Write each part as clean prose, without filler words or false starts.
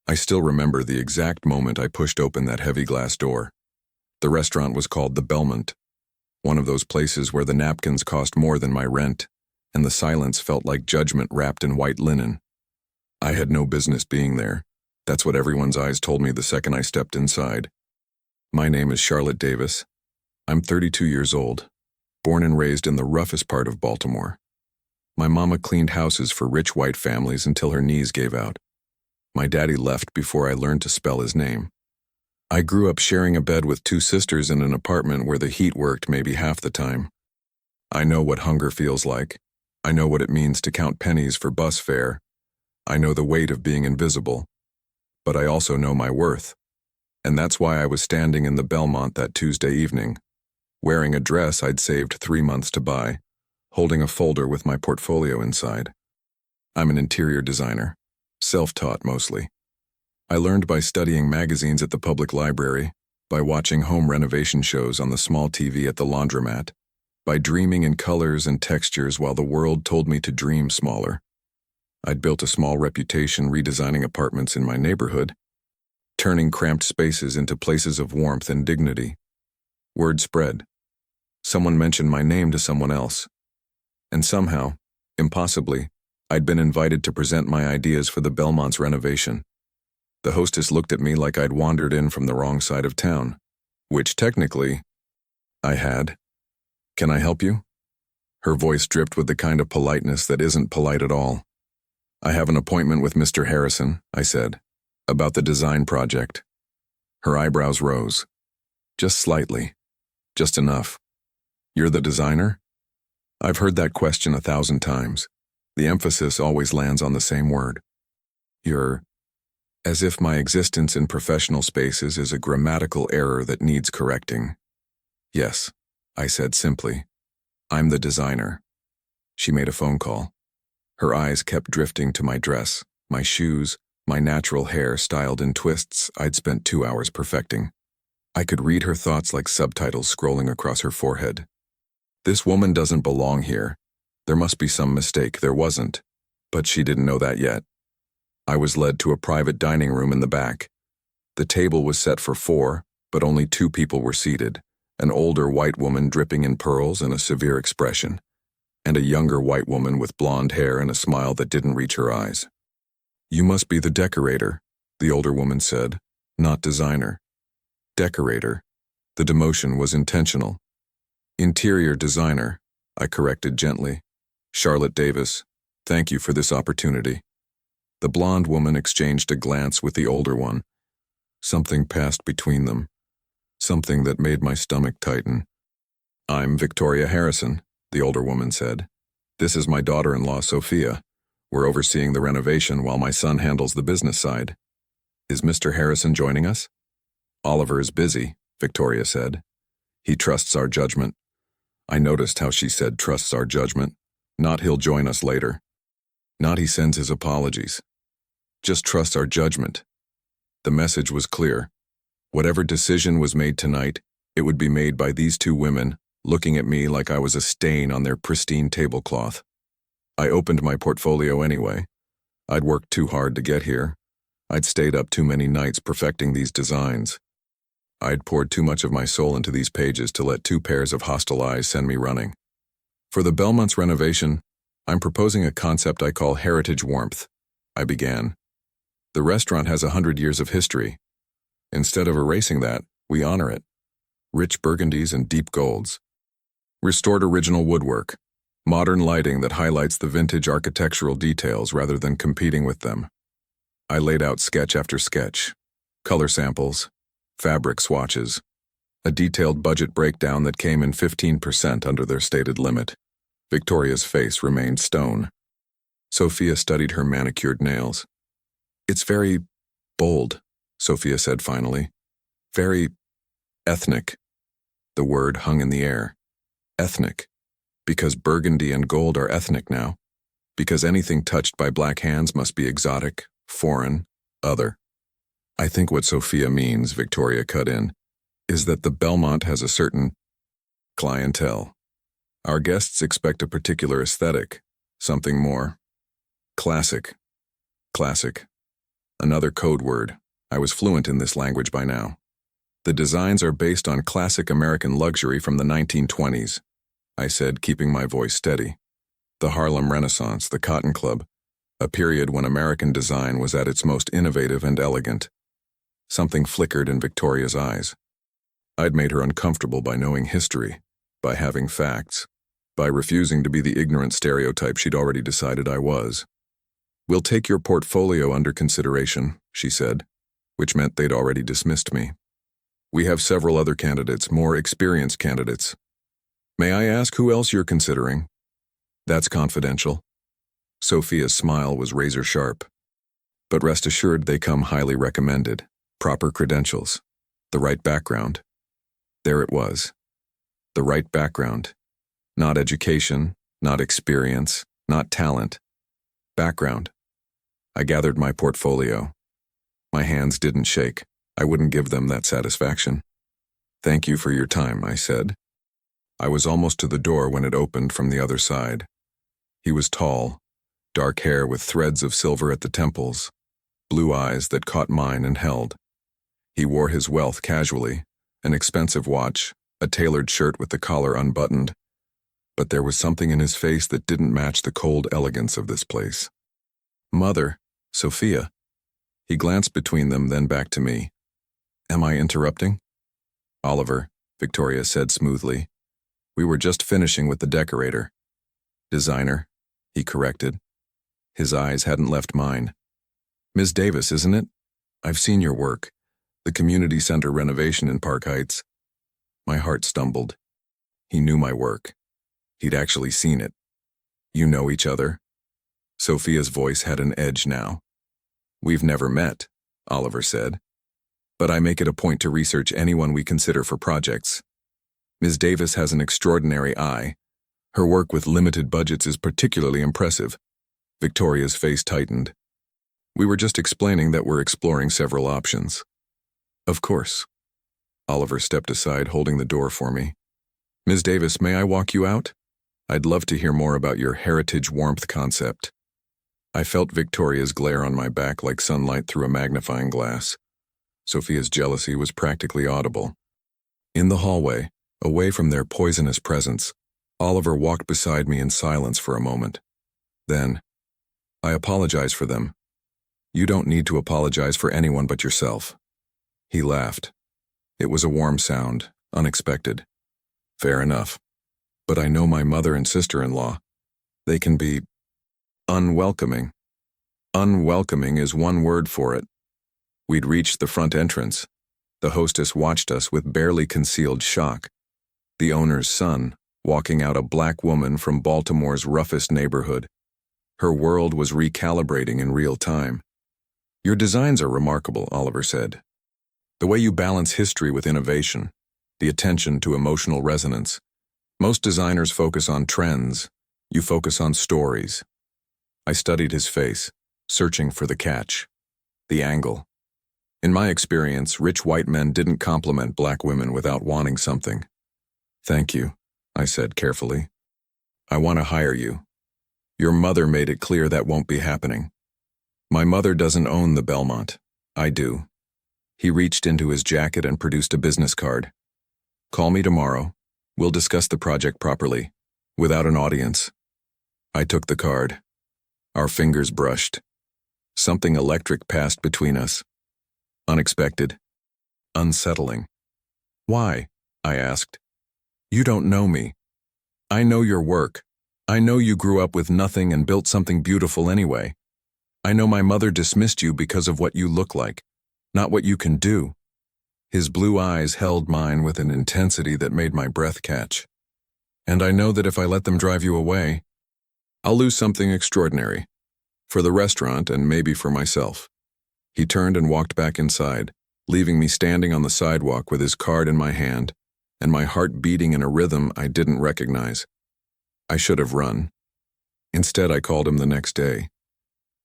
I still remember the exact moment I pushed open that heavy glass door. The restaurant was called the Belmont, one of those places where the napkins cost more than my rent, and the silence felt like judgment wrapped in white linen. I had no business being there. That's what everyone's eyes told me the second I stepped inside. My name is Charlotte Davis. I'm 32 years old, born and raised in the roughest part of Baltimore. My mama cleaned houses for rich white families until her knees gave out. My daddy left before I learned to spell his name. I grew up sharing a bed with two sisters in an apartment where the heat worked maybe half the time. I know what hunger feels like. I know what it means to count pennies for bus fare. I know the weight of being invisible. But I also know my worth. And that's why I was standing in the Belmont that Tuesday evening, wearing a dress I'd saved 3 months to buy, holding a folder with my portfolio inside. I'm an interior designer, self-taught mostly. I learned by studying magazines at the public library, by watching home renovation shows on the small TV at the laundromat, by dreaming in colors and textures while the world told me to dream smaller. I'd built a small reputation redesigning apartments in my neighborhood, turning cramped spaces into places of warmth and dignity. Word spread. Someone mentioned my name to someone else. And somehow, impossibly, I'd been invited to present my ideas for the Belmont's renovation. The hostess looked at me like I'd wandered in from the wrong side of town, which technically, I had. Can I help you? Her voice dripped with the kind of politeness that isn't polite at all. I have an appointment with Mr. Harrison, I said, about the design project. Her eyebrows rose. Just slightly. Just enough. You're the designer? I've heard that question 1,000 times. The emphasis always lands on the same word. You're... As if my existence in professional spaces is a grammatical error that needs correcting. Yes, I said simply. I'm the designer. She made a phone call. Her eyes kept drifting to my dress, my shoes, my natural hair styled in twists I'd spent 2 hours perfecting. I could read her thoughts like subtitles scrolling across her forehead. This woman doesn't belong here. There must be some mistake. There wasn't. But she didn't know that yet. I was led to a private dining room in the back. The table was set for 4, but only 2 people were seated, an older white woman dripping in pearls and a severe expression, and a younger white woman with blonde hair and a smile that didn't reach her eyes. You must be the decorator, the older woman said, not designer. Decorator. The demotion was intentional. Interior designer, I corrected gently. Charlotte Davis, thank you for this opportunity. The blonde woman exchanged a glance with the older one. Something passed between them. Something that made my stomach tighten. I'm Victoria Harrison, the older woman said. This is my daughter-in-law, Sophia. We're overseeing the renovation while my son handles the business side. Is Mr. Harrison joining us? Oliver is busy, Victoria said. He trusts our judgment. I noticed how she said trusts our judgment. Not he'll join us later. Not he sends his apologies. Just trust our judgment. The message was clear. Whatever decision was made tonight, it would be made by these 2 women, looking at me like I was a stain on their pristine tablecloth. I opened my portfolio anyway. I'd worked too hard to get here. I'd stayed up too many nights perfecting these designs. I'd poured too much of my soul into these pages to let 2 pairs of hostile eyes send me running. For the Belmont's renovation, I'm proposing a concept I call heritage warmth, I began. The restaurant has 100 years of history. Instead of erasing that, we honor it. Rich burgundies and deep golds. Restored original woodwork. Modern lighting that highlights the vintage architectural details rather than competing with them. I laid out sketch after sketch. Color samples. Fabric swatches. A detailed budget breakdown that came in 15% under their stated limit. Victoria's face remained stone. Sophia studied her manicured nails. It's very bold, Sophia said finally. Very ethnic. The word hung in the air. Ethnic. Because burgundy and gold are ethnic now. Because anything touched by black hands must be exotic, foreign, other. I think what Sophia means, Victoria cut in, is that the Belmont has a certain clientele. Our guests expect a particular aesthetic, something more classic. Classic. Another code word. I was fluent in this language by now. The designs are based on classic American luxury from the 1920s, I said, keeping my voice steady. The Harlem Renaissance, the Cotton Club, a period when American design was at its most innovative and elegant. Something flickered in Victoria's eyes. I'd made her uncomfortable by knowing history, by having facts, by refusing to be the ignorant stereotype she'd already decided I was. "We'll take your portfolio under consideration," she said, which meant they'd already dismissed me. "We have several other candidates, more experienced candidates. May I ask who else you're considering?" "That's confidential." Sophia's smile was razor sharp. "But rest assured they come highly recommended. Proper credentials. The right background." There it was. The right background. Not education, not experience, not talent. Background. I gathered my portfolio. My hands didn't shake. I wouldn't give them that satisfaction. "Thank you for your time," I said. I was almost to the door when it opened from the other side. He was tall, dark hair with threads of silver at the temples, blue eyes that caught mine and held. He wore his wealth casually, an expensive watch, a tailored shirt with the collar unbuttoned, but there was something in his face that didn't match the cold elegance of this place. "Mother, Sophia." He glanced between them, then back to me. "Am I interrupting?" "Oliver," Victoria said smoothly. "We were just finishing with the decorator." "Designer," he corrected. His eyes hadn't left mine. "Ms. Davis, isn't it? I've seen your work. The community center renovation in Park Heights." My heart stumbled. He knew my work. He'd actually seen it. "You know each other?" Sophia's voice had an edge now. "We've never met," Oliver said. "But I make it a point to research anyone we consider for projects. Ms. Davis has an extraordinary eye. Her work with limited budgets is particularly impressive." Victoria's face tightened. "We were just explaining that we're exploring several options." "Of course." Oliver stepped aside, holding the door for me. "Ms. Davis, may I walk you out? I'd love to hear more about your heritage warmth concept." I felt Victoria's glare on my back like sunlight through a magnifying glass. Sophia's jealousy was practically audible. In the hallway, away from their poisonous presence, Oliver walked beside me in silence for a moment. Then, "I apologize for them." "You don't need to apologize for anyone but yourself." He laughed. It was a warm sound, unexpected. "Fair enough. But I know my mother and sister-in-law. They can be unwelcoming. Unwelcoming is one word for it." We'd reached the front entrance. The hostess watched us with barely concealed shock. The owner's son, walking out a black woman from Baltimore's roughest neighborhood. Her world was recalibrating in real time. "Your designs are remarkable," Oliver said. "The way you balance history with innovation, the attention to emotional resonance. Most designers focus on trends. You focus on stories." I studied his face, searching for the catch, the angle. In my experience, rich white men didn't compliment black women without wanting something. "Thank you," I said carefully. "I want to hire you. Your mother made it clear that won't be happening." "My mother doesn't own the Belmont. I do." He reached into his jacket and produced a business card. "Call me tomorrow. We'll discuss the project properly, without an audience." I took the card. Our fingers brushed. Something electric passed between us. Unexpected. Unsettling. "Why?" I asked. "You don't know me. I know your work. I know you grew up with nothing and built something beautiful anyway. I know my mother dismissed you because of what you look like, not what you can do." His blue eyes held mine with an intensity that made my breath catch. "And I know that if I let them drive you away, I'll lose something extraordinary. For the restaurant and maybe for myself." He turned and walked back inside, leaving me standing on the sidewalk with his card in my hand and my heart beating in a rhythm I didn't recognize. I should have run. Instead, I called him the next day.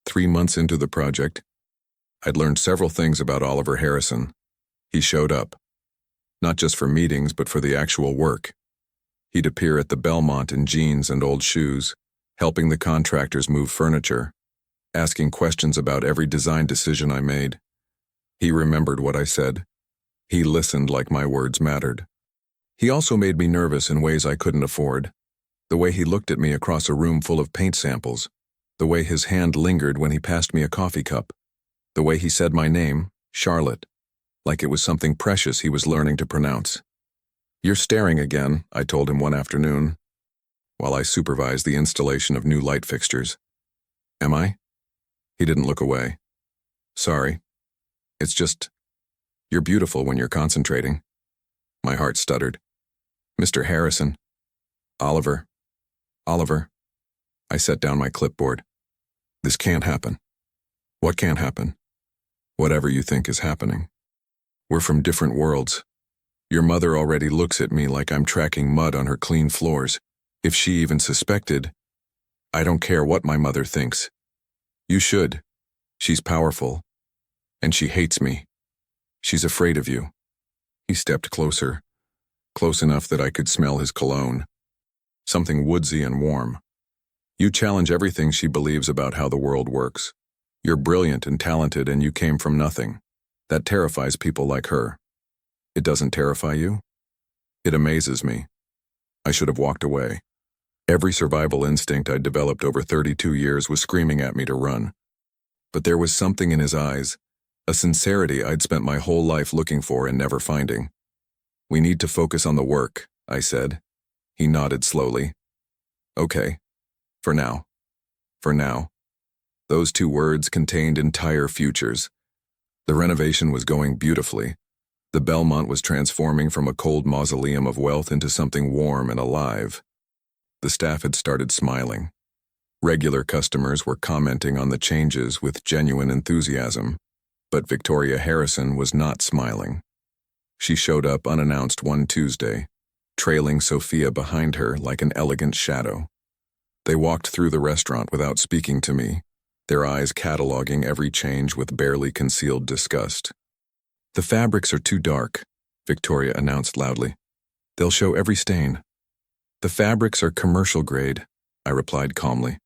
3 months into the project, I'd learned several things about Oliver Harrison. He showed up. Not just for meetings, but for the actual work. He'd appear at the Belmont in jeans and old shoes, helping the contractors move furniture. asking questions about every design decision I made. He remembered what I said. He listened like my words mattered. He also made me nervous in ways I couldn't afford. The way he looked at me across a room full of paint samples. The way his hand lingered when he passed me a coffee cup. The way he said my name, Charlotte, like it was something precious he was learning to pronounce. "You're staring again," I told him one afternoon, while I supervised the installation of new light fixtures. "Am I?" He didn't look away. "Sorry. It's just, you're beautiful when you're concentrating." My heart stuttered. "Mr. Harrison." "Oliver. Oliver." I set down my clipboard. "This can't happen." "What can't happen?" "Whatever you think is happening. We're from different worlds. Your mother already looks at me like I'm tracking mud on her clean floors. If she even suspected, I don't care what my mother thinks. You should. She's powerful. And she hates me. She's afraid of you." He stepped closer, close enough that I could smell his cologne. Something woodsy and warm. "You challenge everything she believes about how the world works. You're brilliant and talented and you came from nothing. That terrifies people like her. It doesn't terrify you?" "It amazes me." I should have walked away. Every survival instinct I'd developed over 32 years was screaming at me to run. But there was something in his eyes, a sincerity I'd spent my whole life looking for and never finding. "We need to focus on the work," I said. He nodded slowly. "Okay. For now." For now. Those two words contained entire futures. The renovation was going beautifully. The Belmont was transforming from a cold mausoleum of wealth into something warm and alive. The staff had started smiling. Regular customers were commenting on the changes with genuine enthusiasm, but Victoria Harrison was not smiling. She showed up unannounced one Tuesday, trailing Sophia behind her like an elegant shadow. They walked through the restaurant without speaking to me, their eyes cataloging every change with barely concealed disgust. "The fabrics are too dark," Victoria announced loudly. "They'll show every stain." "The fabrics are commercial grade," I replied calmly.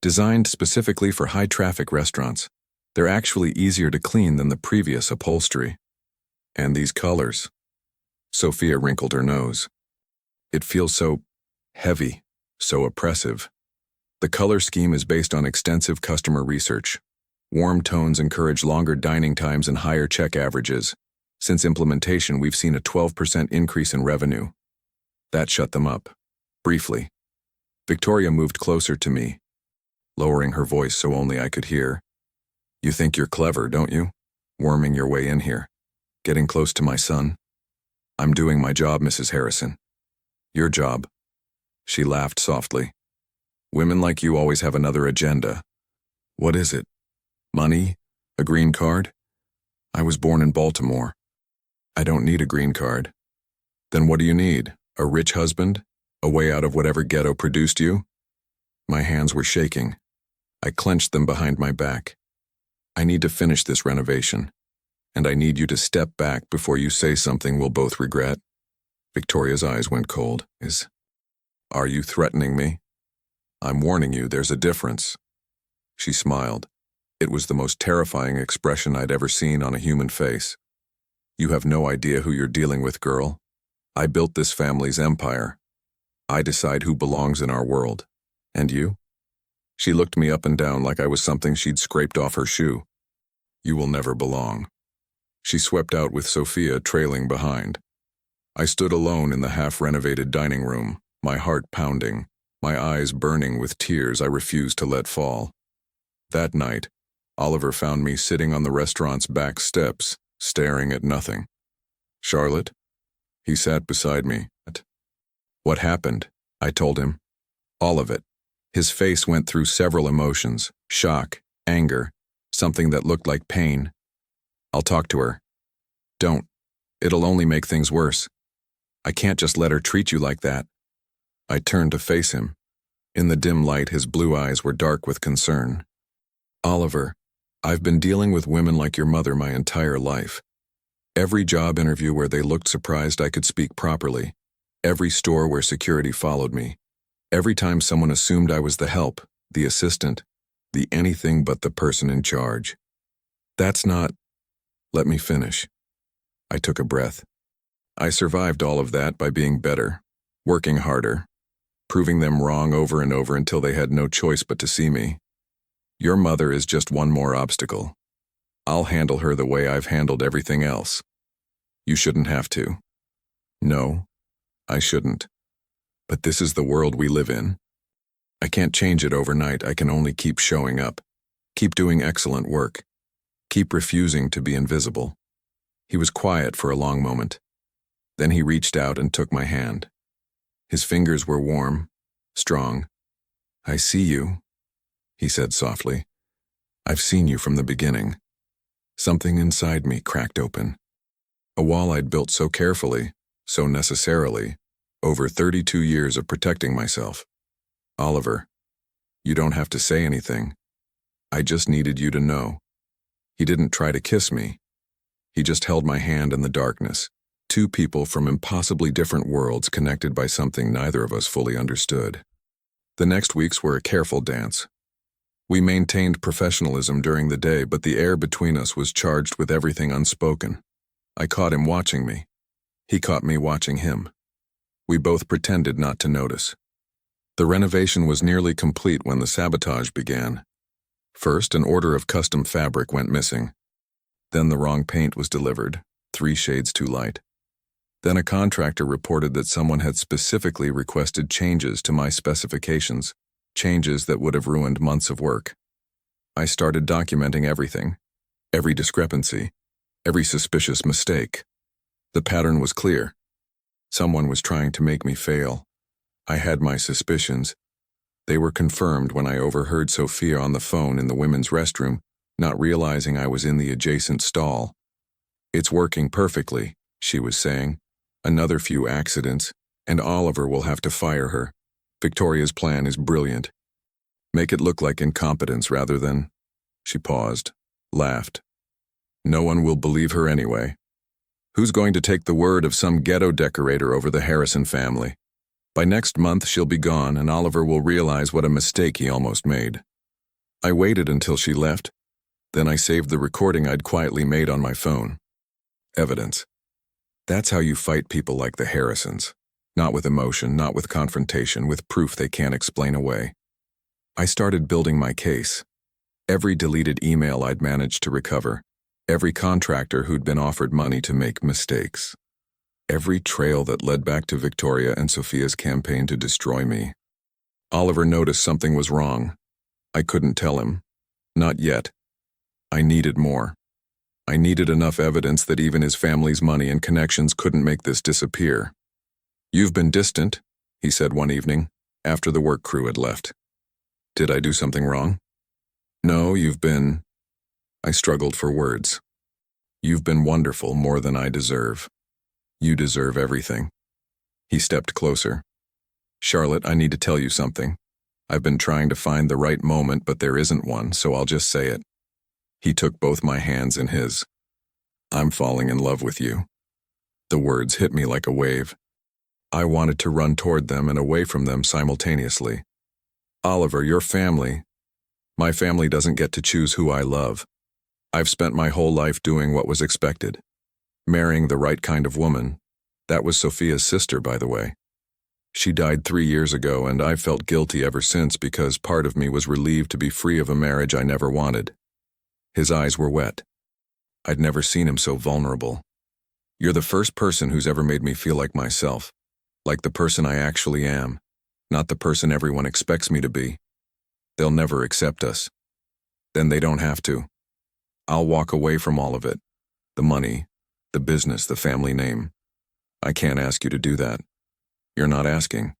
"Designed specifically for high-traffic restaurants. They're actually easier to clean than the previous upholstery." "And these colors?" Sophia wrinkled her nose. "It feels so heavy, so oppressive. The color scheme is based on extensive customer research. Warm tones encourage longer dining times and higher check averages. Since implementation, we've seen a 12% increase in revenue." That shut them up. Briefly. Victoria moved closer to me, lowering her voice so only I could hear. "You think you're clever, don't you? Worming your way in here. Getting close to my son. I'm doing my job, Mrs. Harrison." "Your job." She laughed softly. "Women like you always have another agenda." "What is it? Money? A green card?" "I was born in Baltimore." "I don't need a green card." "Then what do you need? A rich husband? A way out of whatever ghetto produced you?" My hands were shaking. I clenched them behind my back. "I need to finish this renovation, and I need you to step back before you say something we'll both regret." Victoria's eyes went cold. Are you threatening me?" "I'm warning you, there's a difference." She smiled. It was the most terrifying expression I'd ever seen on a human face. "You have no idea who you're dealing with, girl. I built this family's empire. I decide who belongs in our world. And you?" She looked me up and down like I was something she'd scraped off her shoe. "You will never belong." She swept out with Sophia trailing behind. I stood alone in the half-renovated dining room, my heart pounding, my eyes burning with tears I refused to let fall. That night, Oliver found me sitting on the restaurant's back steps, staring at nothing. "Charlotte?" He sat beside me. "What happened?" I told him. All of it. His face went through several emotions: shock, anger, something that looked like pain. "I'll talk to her." "Don't. It'll only make things worse. I can't just let her treat you like that." I turned to face him. In the dim light, his blue eyes were dark with concern. "Oliver, I've been dealing with women like your mother my entire life. Every job interview where they looked surprised I could speak properly. Every store where security followed me. Every time someone assumed I was the help, the assistant, The anything but the person in charge. That's not... Let me finish. I took a breath. I survived all of that by being better, working harder, proving them wrong over and over until they had no choice but to see me. Your mother is just one more obstacle. I'll handle her the way I've handled everything else. You shouldn't have to. No, I shouldn't. But this is the world we live in. I can't change it overnight. I can only keep showing up, keep doing excellent work, keep refusing to be invisible. He was quiet for a long moment. Then he reached out and took my hand. His fingers were warm, strong. I see you, he said softly. I've seen you from the beginning. Something inside me cracked open. A wall I'd built so carefully, so necessarily, over 32 years of protecting myself. Oliver, you don't have to say anything. I just needed you to know. He didn't try to kiss me. He just held my hand in the darkness. Two people from impossibly different worlds connected by something neither of us fully understood. The next weeks were a careful dance. We maintained professionalism during the day, but the air between us was charged with everything unspoken. I caught him watching me. He caught me watching him. We both pretended not to notice. The renovation was nearly complete when the sabotage began. First, an order of custom fabric went missing. Then the wrong paint was delivered, 3 shades too light. Then a contractor reported that someone had specifically requested changes to my specifications, changes that would have ruined months of work. I started documenting everything, every discrepancy, every suspicious mistake. The pattern was clear. Someone was trying to make me fail. I had my suspicions. They were confirmed when I overheard Sophia on the phone in the women's restroom, not realizing I was in the adjacent stall. It's working perfectly, she was saying. Another few accidents, and Oliver will have to fire her. Victoria's plan is brilliant. Make it look like incompetence rather than... She paused, laughed. No one will believe her anyway. Who's going to take the word of some ghetto decorator over the Harrison family? By next month, she'll be gone, and Oliver will realize what a mistake he almost made. I waited until she left. Then I saved the recording I'd quietly made on my phone. Evidence. That's how you fight people like the Harrisons. Not with emotion, not with confrontation, with proof they can't explain away. I started building my case. Every deleted email I'd managed to recover. Every contractor who'd been offered money to make mistakes. Every trail that led back to Victoria and Sophia's campaign to destroy me. Oliver noticed something was wrong. I couldn't tell him. Not yet. I needed more. I needed enough evidence that even his family's money and connections couldn't make this disappear. You've been distant, he said one evening, after the work crew had left. Did I do something wrong? No, you've been... I struggled for words. You've been wonderful, more than I deserve. You deserve everything. He stepped closer. Charlotte, I need to tell you something. I've been trying to find the right moment, but there isn't one, so I'll just say it. He took both my hands in his. I'm falling in love with you. The words hit me like a wave. I wanted to run toward them and away from them simultaneously. Oliver, your family. My family doesn't get to choose who I love. I've spent my whole life doing what was expected. Marrying the right kind of woman. That was Sophia's sister, by the way. She died 3 years ago, and I've felt guilty ever since because part of me was relieved to be free of a marriage I never wanted. His eyes were wet. I'd never seen him so vulnerable. You're the first person who's ever made me feel like myself, like the person I actually am, not the person everyone expects me to be. They'll never accept us. Then they don't have to. I'll walk away from all of it. The money, the business, the family name. I can't ask you to do that. You're not asking.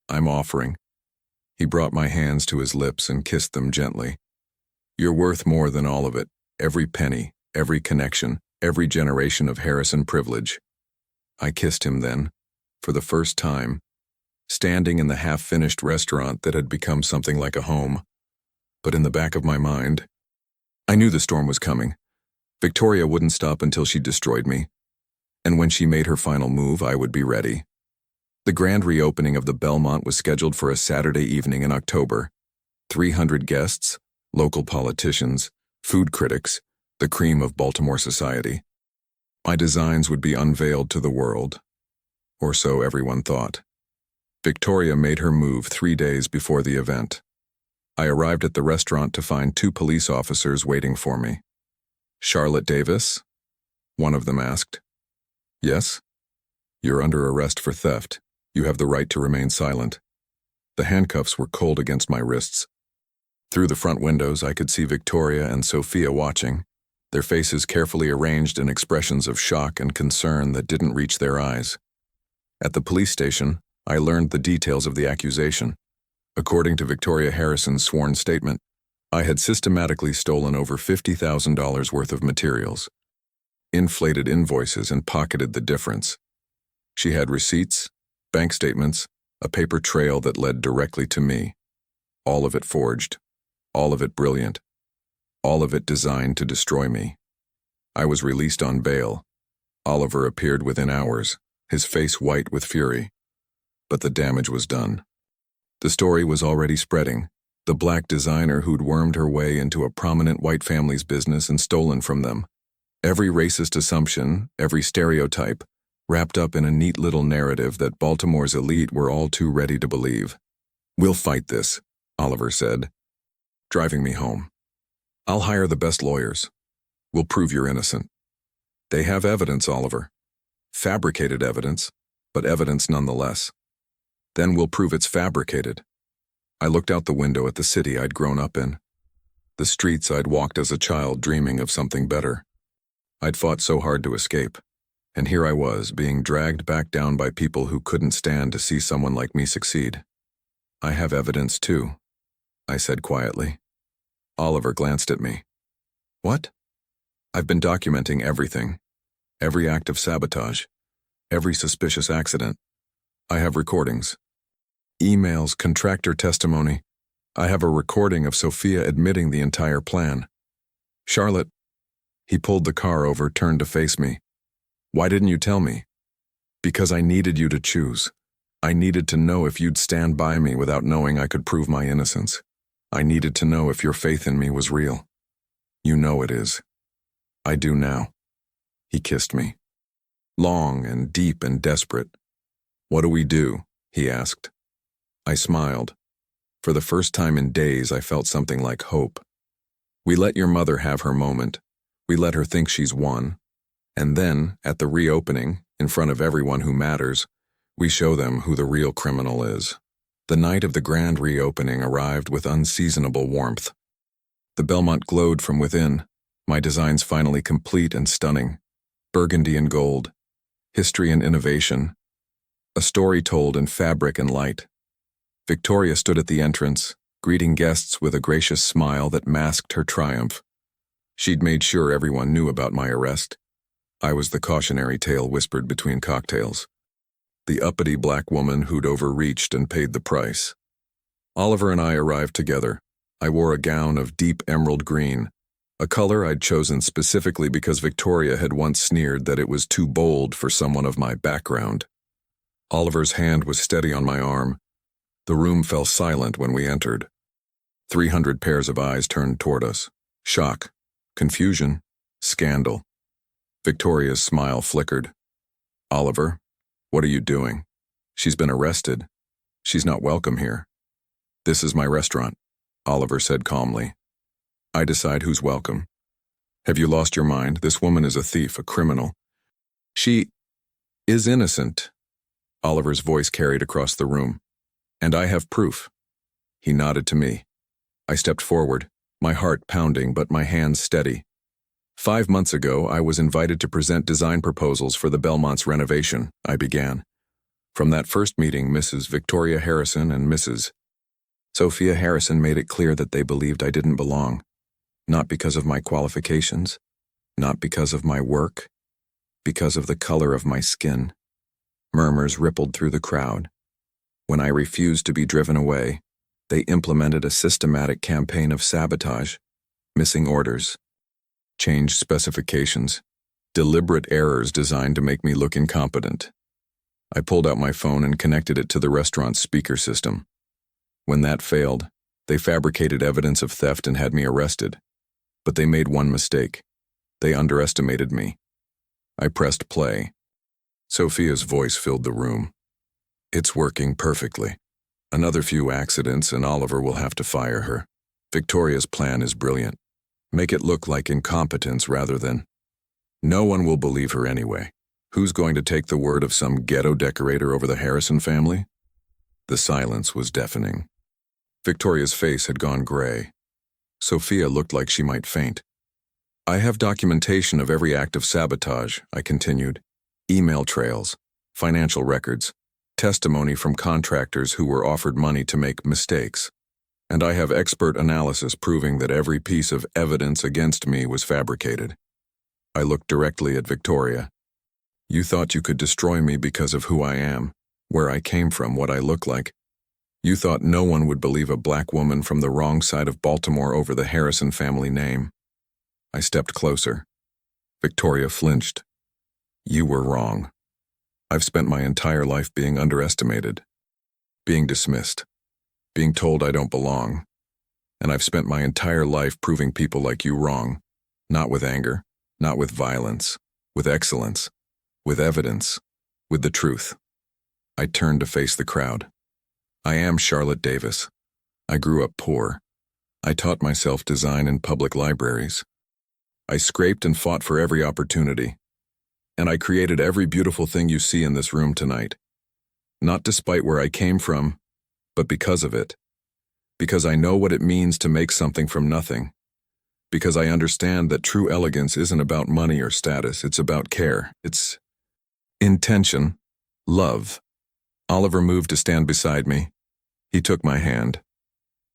I'm offering. He brought my hands to his lips and kissed them gently. You're worth more than all of it, every penny, every connection, every generation of Harrison privilege. I kissed him then, for the first time, standing in the half-finished restaurant that had become something like a home. But in the back of my mind, I knew the storm was coming. Victoria wouldn't stop until she destroyed me. And when she made her final move, I would be ready. The grand reopening of the Belmont was scheduled for a Saturday evening in October. 300 guests, local politicians, food critics, the cream of Baltimore society. My designs would be unveiled to the world, or so everyone thought. Victoria made her move 3 days before the event. I arrived at the restaurant to find 2 police officers waiting for me. "Charlotte Davis?" one of them asked. "Yes?" "You're under arrest for theft. You have the right to remain silent." The handcuffs were cold against my wrists. Through the front windows, I could see Victoria and Sophia watching, their faces carefully arranged in expressions of shock and concern that didn't reach their eyes. At the police station, I learned the details of the accusation. According to Victoria Harrison's sworn statement, I had systematically stolen over $50,000 worth of materials, inflated invoices, and pocketed the difference. She had receipts, bank statements, a paper trail that led directly to me. All of it forged, all of it brilliant, all of it designed to destroy me. I was released on bail. Oliver appeared within hours, his face white with fury. But the damage was done. The story was already spreading. The black designer who'd wormed her way into a prominent white family's business and stolen from them. Every racist assumption, every stereotype, wrapped up in a neat little narrative that Baltimore's elite were all too ready to believe. "We'll fight this," Oliver said, driving me home. "I'll hire the best lawyers. We'll prove you're innocent." "They have evidence, Oliver. Fabricated evidence, but evidence nonetheless." "Then we'll prove it's fabricated." I looked out the window at the city I'd grown up in, the streets I'd walked as a child dreaming of something better. I'd fought so hard to escape, and here I was, being dragged back down by people who couldn't stand to see someone like me succeed. "I have evidence too," I said quietly. Oliver glanced at me. "What?" "I've been documenting everything, every act of sabotage, every suspicious accident. I have recordings, emails, contractor testimony. I have a recording of Sophia admitting the entire plan. Charlotte," he pulled the car over, turned to face me. "Why didn't you tell me?" "Because I needed you to choose. I needed to know if you'd stand by me without knowing I could prove my innocence. I needed to know if your faith in me was real. You know it is. I do now." He kissed me. Long and deep and desperate. "What do we do?" he asked. I smiled. For the first time in days, I felt something like hope. "We let your mother have her moment. We let her think she's won. And then, at the reopening, in front of everyone who matters, we show them who the real criminal is." The night of the grand reopening arrived with unseasonable warmth. The Belmont glowed from within, my designs finally complete and stunning. Burgundy and gold, history and innovation, a story told in fabric and light. Victoria stood at the entrance, greeting guests with a gracious smile that masked her triumph. She'd made sure everyone knew about my arrest. I was the cautionary tale whispered between cocktails. The uppity black woman who'd overreached and paid the price. Oliver and I arrived together. I wore a gown of deep emerald green, a color I'd chosen specifically because Victoria had once sneered that it was too bold for someone of my background. Oliver's hand was steady on my arm. The room fell silent when we entered. 300 pairs of eyes turned toward us. Shock, confusion, scandal. Victoria's smile flickered. "Oliver, what are you doing? She's been arrested. She's not welcome here." "This is my restaurant," Oliver said calmly. "I decide who's welcome. Have you lost your mind? This woman is a thief, a criminal." "She is innocent," Oliver's voice carried across the room. "And I have proof." He nodded to me. I stepped forward, my heart pounding but my hands steady. 5 months ago, I was invited to present design proposals for the Belmont's renovation, I began. From that first meeting, Mrs. Victoria Harrison and Mrs. Sophia Harrison made it clear that they believed I didn't belong. Not because of my qualifications, not because of my work, because of the color of my skin. Murmurs rippled through the crowd. When I refused to be driven away, they implemented a systematic campaign of sabotage, missing orders, changed specifications, deliberate errors designed to make me look incompetent. I pulled out my phone and connected it to the restaurant's speaker system. When that failed, They fabricated evidence of theft and had me arrested. But they made one mistake. They underestimated me. I pressed play. Sophia's voice filled the room. It's working perfectly. Another few accidents and Oliver will have to fire her. Victoria's plan is brilliant. Make it look like incompetence rather than... No one will believe her anyway. Who's going to take the word of some ghetto decorator over the Harrison family? The silence was deafening. Victoria's face had gone gray. Sophia looked like she might faint. I have documentation of every act of sabotage, I continued. Email trails, financial records, testimony from contractors who were offered money to make mistakes. And I have expert analysis proving that every piece of evidence against me was fabricated. I looked directly at Victoria. You thought you could destroy me because of who I am, where I came from, what I look like. You thought no one would believe a black woman from the wrong side of Baltimore over the Harrison family name. I stepped closer. Victoria flinched. You were wrong. I've spent my entire life being underestimated, being dismissed, being told I don't belong. And I've spent my entire life proving people like you wrong, not with anger, not with violence, with excellence, with evidence, with the truth. I turned to face the crowd. I am Charlotte Davis. I grew up poor. I taught myself design in public libraries. I scraped and fought for every opportunity. And I created every beautiful thing you see in this room tonight. Not despite where I came from, but because of it. Because I know what it means to make something from nothing. Because I understand that true elegance isn't about money or status, it's about care. It's intention, love. Oliver moved to stand beside me. He took my hand.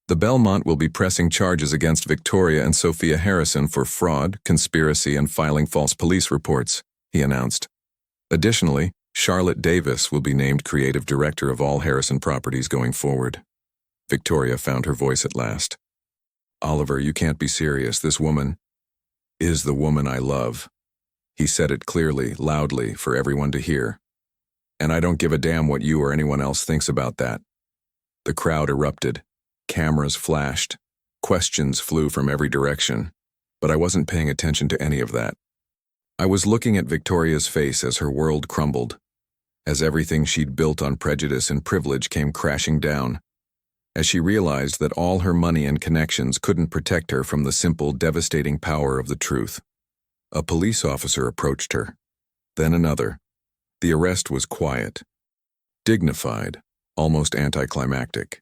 The Belmont will be pressing charges against Victoria and Sophia Harrison for fraud, conspiracy, and filing false police reports, he announced. Additionally, Charlotte Davis will be named creative director of all Harrison properties going forward. Victoria found her voice at last. Oliver, you can't be serious. This woman is the woman I love. He said it clearly, loudly, for everyone to hear. And I don't give a damn what you or anyone else thinks about that. The crowd erupted. Cameras flashed. Questions flew from every direction. But I wasn't paying attention to any of that. I was looking at Victoria's face as her world crumbled, as everything she'd built on prejudice and privilege came crashing down, as she realized that all her money and connections couldn't protect her from the simple, devastating power of the truth. A police officer approached her, then another. The arrest was quiet, dignified, almost anticlimactic.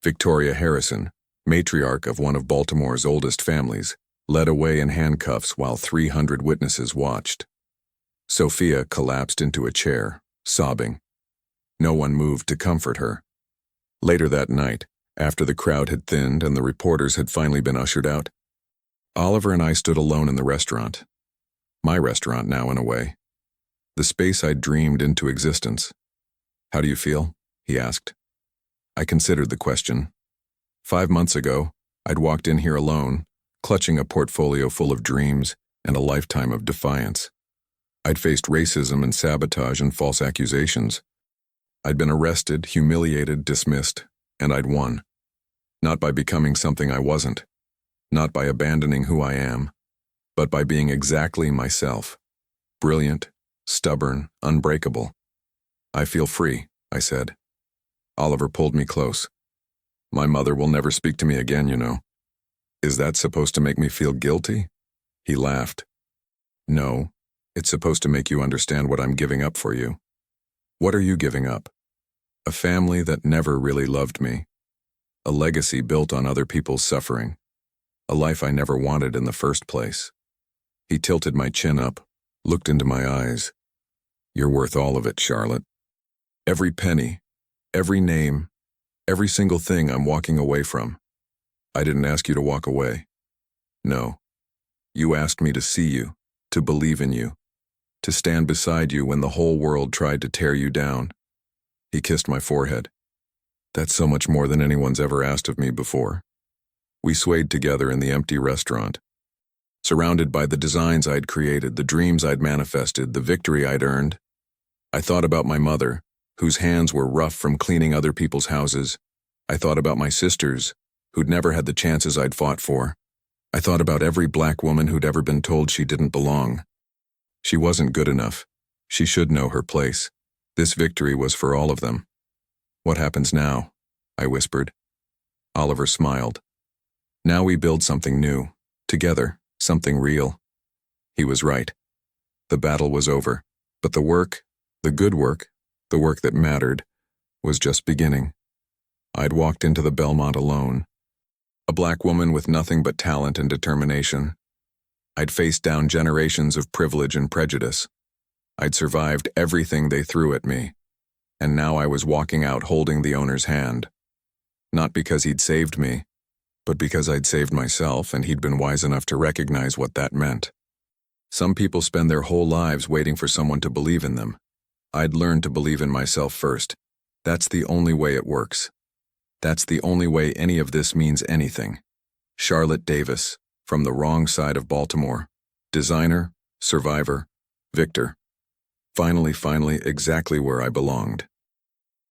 Victoria Harrison, matriarch of one of Baltimore's oldest families, led away in handcuffs while 300 witnesses watched. Sophia collapsed into a chair, sobbing. No one moved to comfort her. Later that night, after the crowd had thinned and the reporters had finally been ushered out, Oliver and I stood alone in the restaurant. My restaurant now, in a way. The space I'd dreamed into existence. How do you feel? He asked. I considered the question. 5 months ago, I'd walked in here alone, clutching a portfolio full of dreams and a lifetime of defiance. I'd faced racism and sabotage and false accusations. I'd been arrested, humiliated, dismissed, and I'd won. Not by becoming something I wasn't, not by abandoning who I am, but by being exactly myself. Brilliant, stubborn, unbreakable. I feel free, I said. Oliver pulled me close. My mother will never speak to me again, you know. Is that supposed to make me feel guilty? He laughed. No, it's supposed to make you understand what I'm giving up for you. What are you giving up? A family that never really loved me. A legacy built on other people's suffering. A life I never wanted in the first place. He tilted my chin up, looked into my eyes. You're worth all of it, Charlotte. Every penny, every name, every single thing I'm walking away from. I didn't ask you to walk away. No. You asked me to see you, to believe in you, to stand beside you when the whole world tried to tear you down. He kissed my forehead. That's so much more than anyone's ever asked of me before. We swayed together in the empty restaurant. Surrounded by the designs I'd created, the dreams I'd manifested, the victory I'd earned, I thought about my mother, whose hands were rough from cleaning other people's houses. I thought about my sisters, who'd never had the chances I'd fought for. I thought about every black woman who'd ever been told she didn't belong. She wasn't good enough. She should know her place. This victory was for all of them. What happens now? I whispered. Oliver smiled. Now we build something new. Together, something real. He was right. The battle was over, but the work, the good work, the work that mattered, was just beginning. I'd walked into the Belmont alone. A black woman with nothing but talent and determination. I'd faced down generations of privilege and prejudice. I'd survived everything they threw at me. And now I was walking out holding the owner's hand. Not because he'd saved me, but because I'd saved myself and he'd been wise enough to recognize what that meant. Some people spend their whole lives waiting for someone to believe in them. I'd learned to believe in myself first. That's the only way it works. That's the only way any of this means anything. Charlotte Davis, from the wrong side of Baltimore. Designer, survivor, victor. Finally, exactly where I belonged.